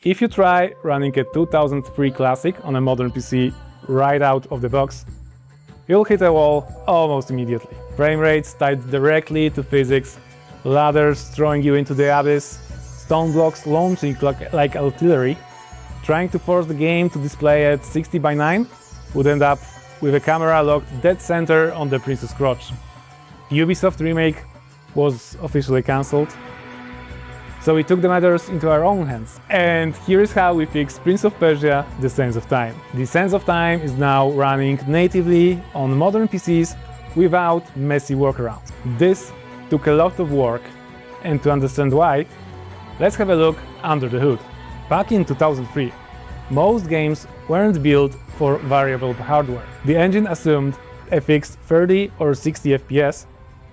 If you try running a 2003 Classic on a modern PC right out of the box, you'll hit a wall almost immediately. Frame rates tied directly to physics, ladders throwing you into the abyss, stone blocks launching like artillery. Trying to force the game to display at 60:9 would end up with a camera locked dead center on the Prince's crotch. Ubisoft remake was officially cancelled, so we took the matters into our own hands. And here is how we fixed Prince of Persia: The Sands of Time. The Sands of Time is now running natively on modern PCs without messy workarounds. This took a lot of work, and to understand why, let's have a look under the hood. Back in 2003, most games weren't built for variable hardware. The engine assumed a fixed 30 or 60 FPS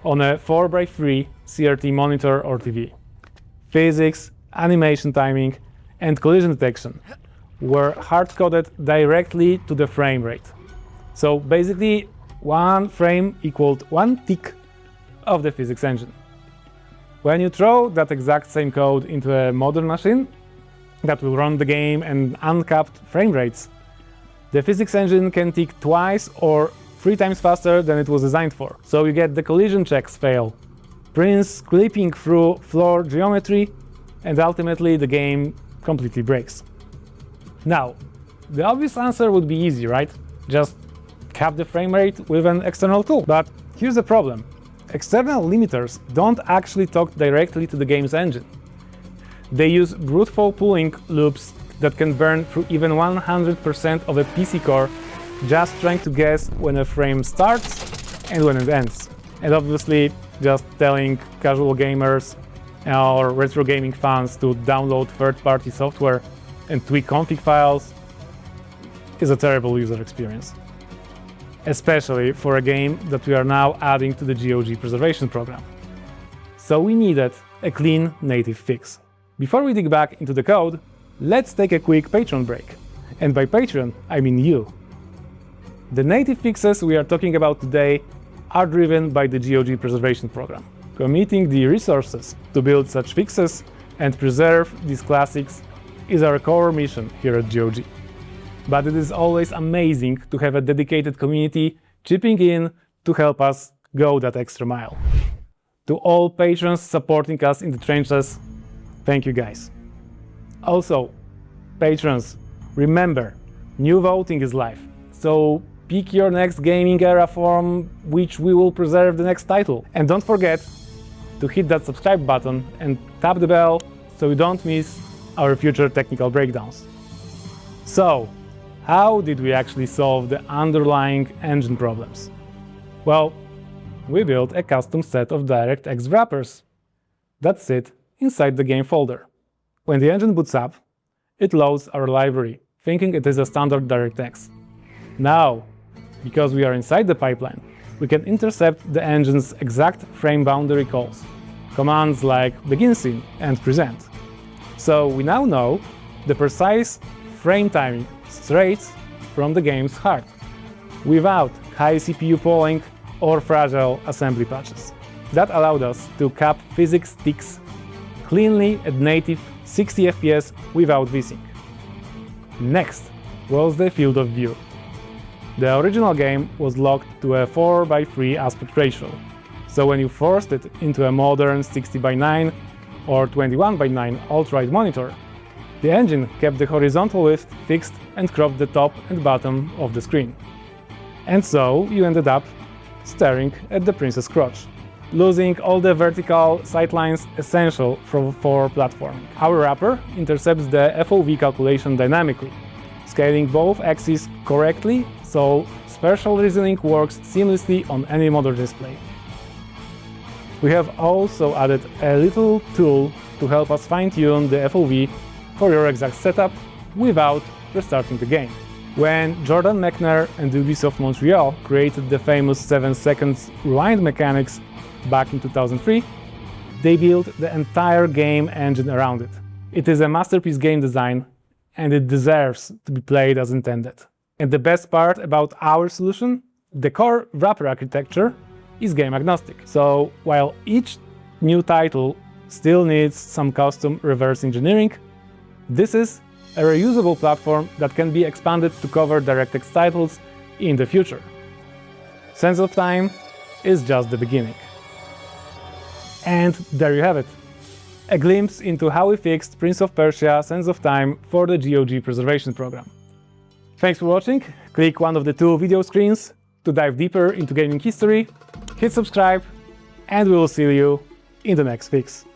on a 4x3 CRT monitor or TV. Physics, animation timing, and collision detection were hard-coded directly to the frame rate. So basically, one frame equaled one tick of the physics engine. When you throw that exact same code into a modern machine that will run the game and uncapped frame rates, the physics engine can tick twice or 3 times faster than it was designed for. So you get the collision checks fail, Prince clipping through floor geometry, and ultimately the game completely breaks. Now, the obvious answer would be easy, right? Just cap the frame rate with an external tool. But here's the problem. External limiters don't actually talk directly to the game's engine. They use brute force pooling loops that can burn through even 100% of a PC core, just trying to guess when a frame starts and when it ends. And obviously, just telling casual gamers or retro gaming fans to download third-party software and tweak config files is a terrible user experience. Especially for a game that we are now adding to the GOG Preservation Program. So we needed a clean native fix. Before we dig back into the code, let's take a quick Patron break. And by Patron, I mean you. The native fixes we are talking about today are driven by the GOG Preservation Program. Committing the resources to build such fixes and preserve these classics is our core mission here at GOG. But it is always amazing to have a dedicated community chipping in to help us go that extra mile. To all patrons supporting us in the trenches, thank you guys. Also, patrons, remember, new voting is live, so pick your next gaming era from which we will preserve the next title. And don't forget to hit that subscribe button and tap the bell so you don't miss our future technical breakdowns. So, how did we actually solve the underlying engine problems? Well, we built a custom set of DirectX wrappers that sit inside the game folder. When the engine boots up, it loads our library, thinking it is a standard DirectX. Now, because we are inside the pipeline, we can intercept the engine's exact frame boundary calls, commands like begin scene and present. So we now know the precise frame timing straight from the game's heart, without high CPU polling or fragile assembly patches. That allowed us to cap physics ticks cleanly at native 60 FPS without vsync. Next was the field of view. The original game was locked to a 4:3 aspect ratio, so when you forced it into a modern 60:9 or 21:9 Ultrawide monitor, the engine kept the horizontal width fixed and cropped the top and bottom of the screen. And so you ended up staring at the Prince's crotch, losing all the vertical sightlines essential for platforming. Our wrapper intercepts the FOV calculation dynamically, scaling both axes correctly so spatial reasoning works seamlessly on any modern display. We have also added a little tool to help us fine-tune the FOV for your exact setup without restarting the game. When Jordan Mechner and Ubisoft Montreal created the famous 7 seconds rewind mechanics back in 2003, they built the entire game engine around it. It is a masterpiece game design, and it deserves to be played as intended. And the best part about our solution, the core wrapper architecture is game agnostic. So while each new title still needs some custom reverse engineering, This is a reusable platform that can be expanded to cover DirectX titles in the future. Sands of Time is just the beginning. And there you have it. A glimpse into how we fixed Prince of Persia Sands of Time for the GOG Preservation Program. Thanks for watching. Click one of the two video screens to dive deeper into gaming history, hit subscribe, and we will see you in the next fix.